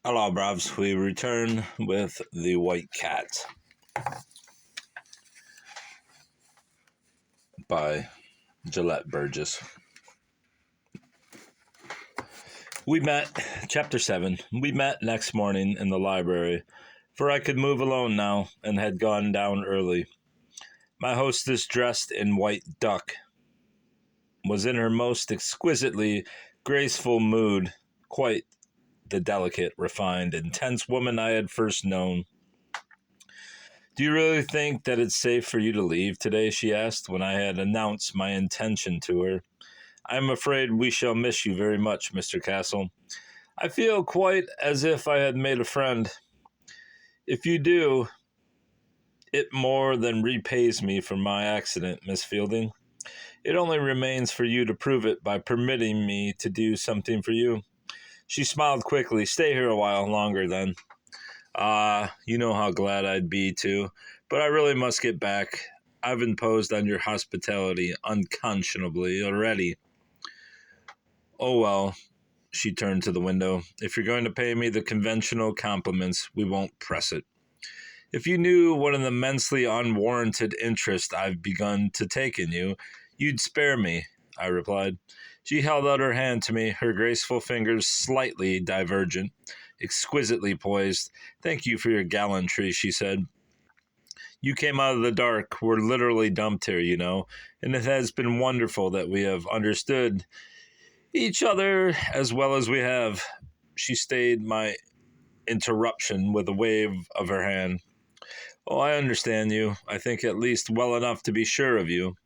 Hello, Bravs. We return with The White Cat by Gelett, Burgess. Chapter 7. We met next morning in the library, for I could move alone now and had gone down early. My hostess, dressed in white duck, was in her most exquisitely graceful mood, quite the delicate, refined, intense woman I had first known. "Do you really think that it's safe for you to leave today?" she asked, when I had announced my intention to her. "I am afraid we shall miss you very much, Mr. Castle. I feel quite as if I had made a friend. If you do, it more than repays me for my accident, Miss Fielding. It only remains for you to prove it by permitting me to do something for you." She smiled quickly. "Stay here a while longer, then." You know how glad I'd be to, but I really must get back. I've imposed on your hospitality unconscionably already." "Oh, well," she turned to the window. "If you're going to pay me the conventional compliments, we won't press it. If you knew what an immensely unwarranted interest I've begun to take in you, you'd spare me," I replied. She held out her hand to me, her graceful fingers slightly divergent, exquisitely poised. "Thank you for your gallantry," she said. "You came out of the dark. We're literally dumped here, you know, and it has been wonderful that we have understood each other as well as we have." She stayed my interruption with a wave of her hand. "Oh, I understand you. I think at least well enough to be sure of you.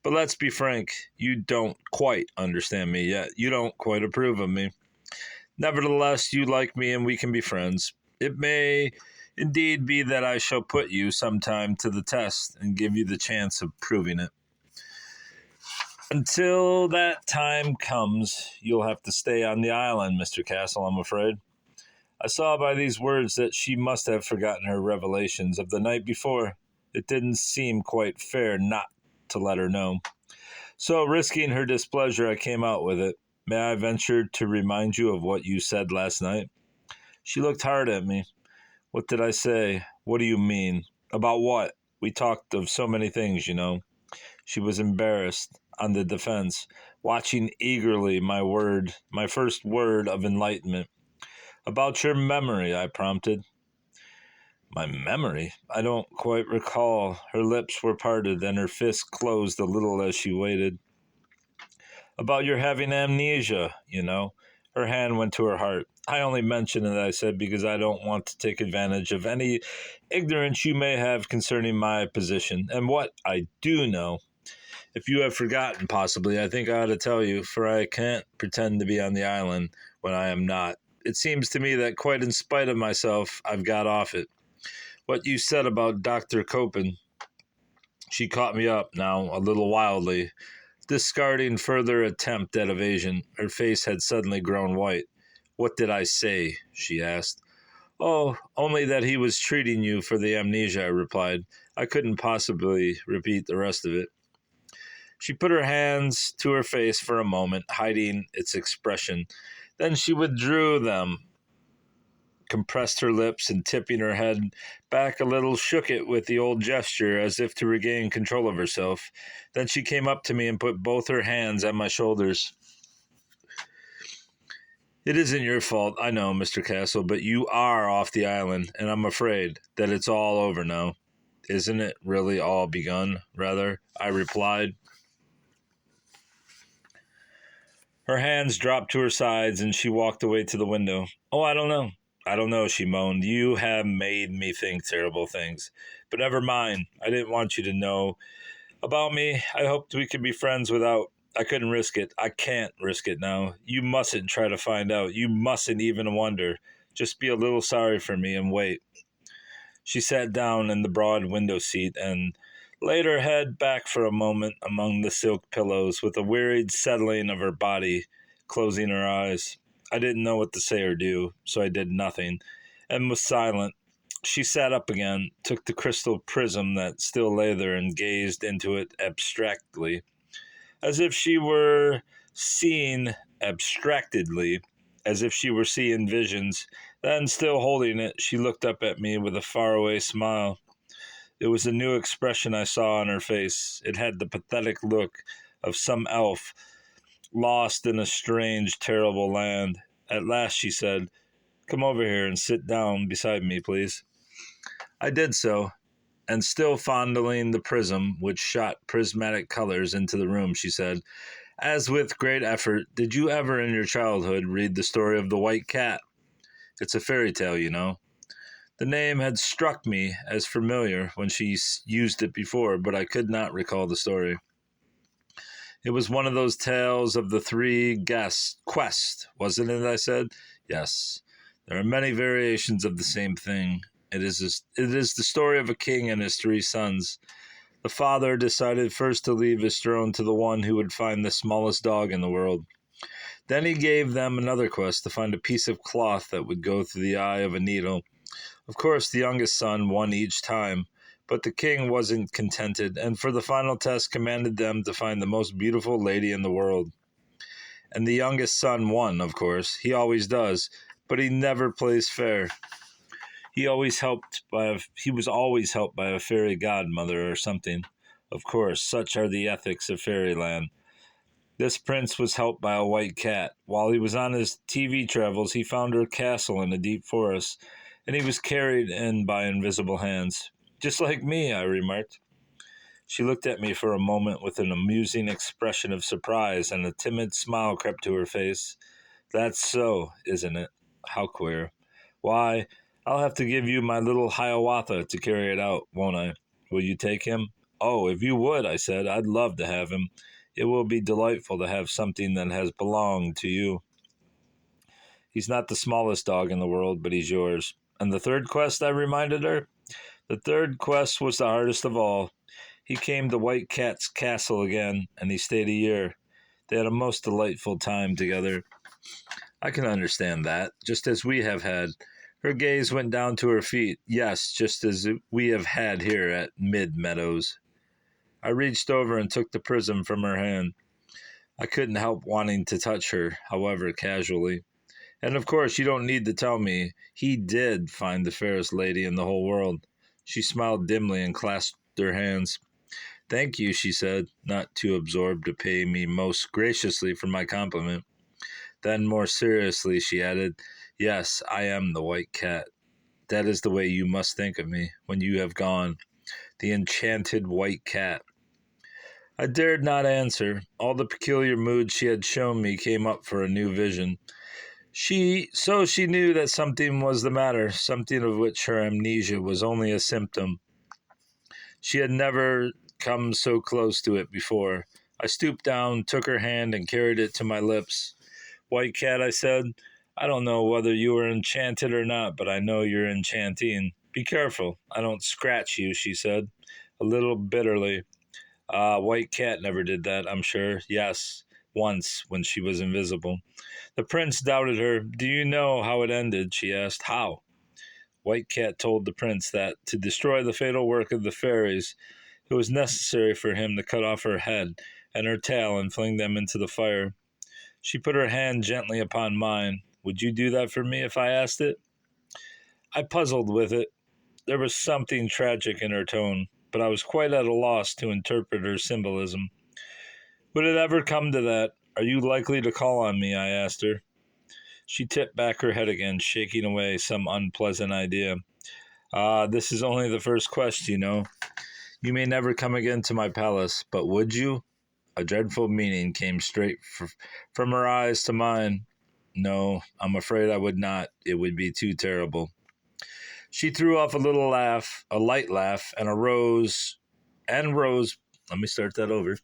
But let's be frank, you don't quite understand me yet. You don't quite approve of me. Nevertheless, you like me and we can be friends. It may indeed be that I shall put you sometime to the test and give you the chance of proving it. Until that time comes, you'll have to stay on the island, Mr. Castle, I'm afraid." I saw by these words that she must have forgotten her revelations of the night before. It didn't seem quite fair not to let her know. So, risking her displeasure, I came out with it. "May I venture to remind you of what you said last night?" She looked hard at me. "What did I say? What do you mean?" "About what? We talked of so many things, you know." She was embarrassed, on the defense, watching eagerly my first word of enlightenment. "About your memory," I prompted. "My memory? I don't quite recall." Her lips were parted and her fists closed a little as she waited. "About your having amnesia, you know." Her hand went to her heart. "I only mention it," I said, "because I don't want to take advantage of any ignorance you may have concerning my position and what I do know. If you have forgotten, possibly, I think I ought to tell you, for I can't pretend to be on the island when I am not. It seems to me that quite in spite of myself, I've got off it. What you said about Dr. Copen." She caught me up now, a little wildly, discarding further attempt at evasion. Her face had suddenly grown white. "What did I say?" she asked. "Oh, only that he was treating you for the amnesia," I replied. I couldn't possibly repeat the rest of it. She put her hands to her face for a moment, hiding its expression. Then she withdrew them, compressed her lips, and tipping her head back a little, shook it with the old gesture as if to regain control of herself. Then she came up to me and put both her hands at my shoulders. "It isn't your fault, I know, Mr. Castle, but you are off the island, and I'm afraid that it's all over now." "Isn't it really all begun, rather?" I replied. Her hands dropped to her sides, and she walked away to the window. "Oh, I don't know. I don't know," she moaned. "You have made me think terrible things. But never mind. I didn't want you to know about me. I hoped we could be friends without. I couldn't risk it. I can't risk it now. You mustn't try to find out. You mustn't even wonder. Just be a little sorry for me and wait." She sat down in the broad window seat and laid her head back for a moment among the silk pillows, with a wearied settling of her body, closing her eyes. I didn't know what to say or do, so I did nothing, and was silent. She sat up again, took the crystal prism that still lay there, and gazed into it abstractedly, as if she were seeing abstractedly, as if she were seeing visions. Then, still holding it, she looked up at me with a faraway smile. It was a new expression I saw on her face. It had the pathetic look of some elf lost in a strange, terrible land. At last she said, "Come over here and sit down beside me, please." I did so, and still fondling the prism, which shot prismatic colors into the room, she said, as with great effort, "Did you ever in your childhood read the story of the White Cat? It's a fairy tale, you know." The name had struck me as familiar when she used it before, but I could not recall the story. "It was one of those tales of the three quest, wasn't it?" I said. "Yes. There are many variations of the same thing. It is the story of a king and his three sons. The father decided first to leave his throne to the one who would find the smallest dog in the world. Then he gave them another quest to find a piece of cloth that would go through the eye of a needle. Of course, the youngest son won each time, but the king wasn't contented, and for the final test commanded them to find the most beautiful lady in the world. And the youngest son won, of course. He always does, but he never plays fair. He was always helped by a fairy godmother or something. Of course, such are the ethics of fairyland. This prince was helped by a white cat. While he was on his TV travels, he found her castle in a deep forest, and he was carried in by invisible hands. Just like me, I remarked. She looked at me for a moment with an amusing expression of surprise, and a timid smile crept to her face. "That's so, isn't it? How queer. Why, I'll have to give you my little Hiawatha to carry it out, won't I? Will you take him?" "Oh, if you would," I said, "I'd love to have him. It will be delightful to have something that has belonged to you. He's not the smallest dog in the world, but he's yours." "And the third quest," I reminded her. "The third quest was the hardest of all. He came to White Cat's castle again, and he stayed a year. They had a most delightful time together." "I can understand that, just as we have had." Her gaze went down to her feet. "Yes, just as we have had here at Mid Meadows." I reached over and took the prism from her hand. I couldn't help wanting to touch her, however, casually. "And of course, you don't need to tell me. He did find the fairest lady in the whole world." She smiled dimly and clasped her hands. "Thank you," she said, not too absorbed to pay me most graciously for my compliment. Then, more seriously, she added, "Yes, I am the White Cat. That is the way you must think of me when you have gone. The enchanted White Cat." I dared not answer. All the peculiar mood she had shown me came up for a new vision. She knew that something was the matter, something of which her amnesia was only a symptom. She had never come so close to it before. I stooped down, took her hand, and carried it to my lips. "White Cat," I said, "I don't know whether you are enchanted or not, but I know you're enchanting. Be careful, I don't scratch you," she said, a little bitterly. White Cat never did that, I'm sure. Yes, once, when she was invisible. The prince doubted her. "Do you know how it ended?" she asked. "How?" White Cat told the prince that, to destroy the fatal work of the fairies, it was necessary for him to cut off her head and her tail and fling them into the fire. She put her hand gently upon mine. "Would you do that for me if I asked it?" I puzzled with it. There was something tragic in her tone, but I was quite at a loss to interpret her symbolism. "Would it ever come to that? Are you likely to call on me?" I asked her. She tipped back her head again, shaking away some unpleasant idea. This is only the first quest, you know. You may never come again to my palace, but would you?" A dreadful meaning came straight from her eyes to mine. "No, I'm afraid I would not. It would be too terrible." She threw off a little laugh, a light laugh, and rose. Let me start that over.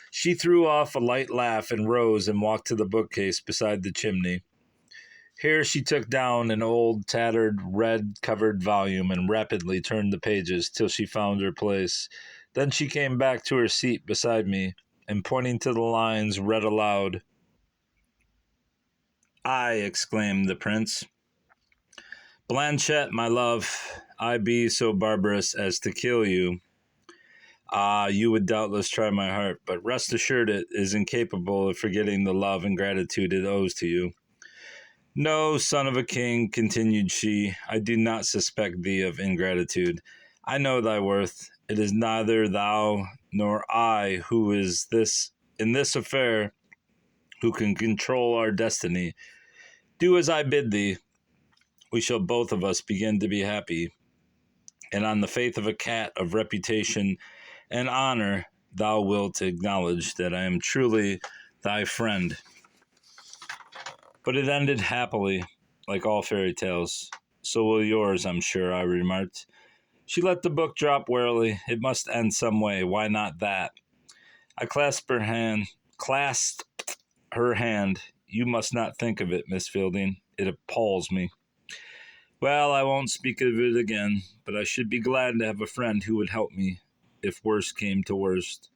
She threw off a light laugh and rose and walked to the bookcase beside the chimney. Here she took down an old, tattered, red-covered volume and rapidly turned the pages till she found her place. Then she came back to her seat beside me, and pointing to the lines, read aloud. "I," exclaimed the prince, "Blanchette, my love, I be so barbarous as to kill you. You would doubtless try my heart, but rest assured it is incapable of forgetting the love and gratitude it owes to you. No, son of a king, continued she, I do not suspect thee of ingratitude. I know thy worth. It is neither thou nor I who is this in this affair who can control our destiny. Do as I bid thee. We shall both of us begin to be happy. And on the faith of a cat of reputation and honor, thou wilt acknowledge that I am truly thy friend. But it ended happily, like all fairy tales. So will yours, I'm sure, I remarked. She let the book drop wearily. It must end some way. Why not that? I clasped her hand. You must not think of it, Miss Fielding. It appalls me. Well, I won't speak of it again, but I should be glad to have a friend who would help me, if worst came to worst.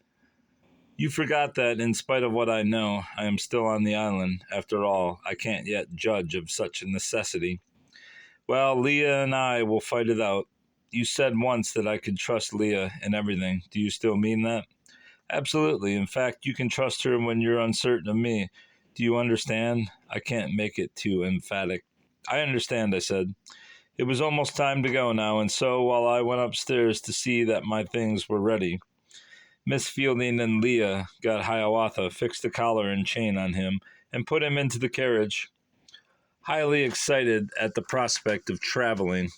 You forgot that, in spite of what I know, I am still on the island. After all, I can't yet judge of such a necessity. Well, Leah and I will fight it out. You said once that I could trust Leah in everything. Do you still mean that? Absolutely. In fact, you can trust her when you're uncertain of me. Do you understand? I can't make it too emphatic. I understand, I said. It was almost time to go now, and so while I went upstairs to see that my things were ready, Miss Fielding and Leah got Hiawatha, fixed a collar and chain on him, and put him into the carriage. Highly excited at the prospect of traveling,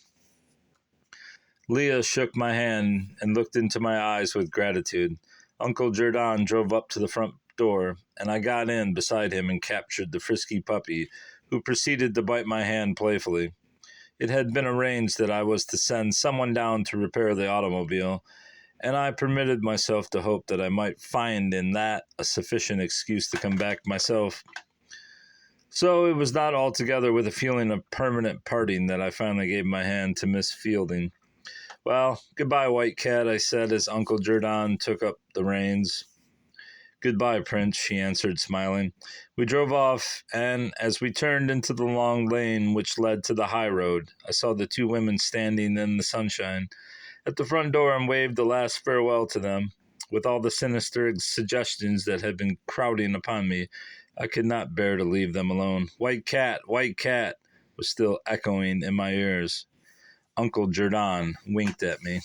Leah shook my hand and looked into my eyes with gratitude. Uncle Jerdon drove up to the front door, and I got in beside him and captured the frisky puppy, who proceeded to bite my hand playfully. It had been arranged that I was to send someone down to repair the automobile, and I permitted myself to hope that I might find in that a sufficient excuse to come back myself. So it was not altogether with a feeling of permanent parting that I finally gave my hand to Miss Fielding. Well, goodbye, White Cat, I said as Uncle Jerdon took up the reins. Goodbye, Prince, she answered, smiling. We drove off, and as we turned into the long lane which led to the high road, I saw the two women standing in the sunshine at the front door and waved a last farewell to them. With all the sinister suggestions that had been crowding upon me, I could not bear to leave them alone. White Cat, was still echoing in my ears. Uncle Jerdon winked at me.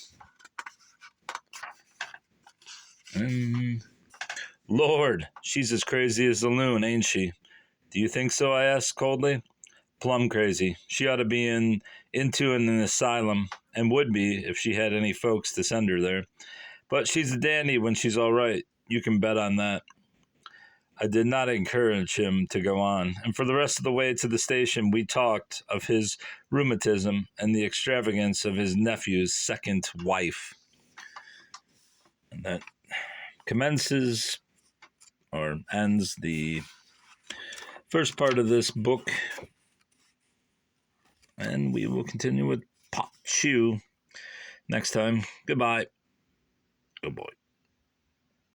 Lord, she's as crazy as the loon, ain't she? Do you think so? I asked coldly. Plumb crazy. She ought to be into an asylum, and would be if she had any folks to send her there. But she's a dandy when she's all right. You can bet on that. I did not encourage him to go on, and for the rest of the way to the station we talked of his rheumatism and the extravagance of his nephew's second wife. And that commences or ends the first part of this book, and we will continue with Part 2 next time. Goodbye. Good boy.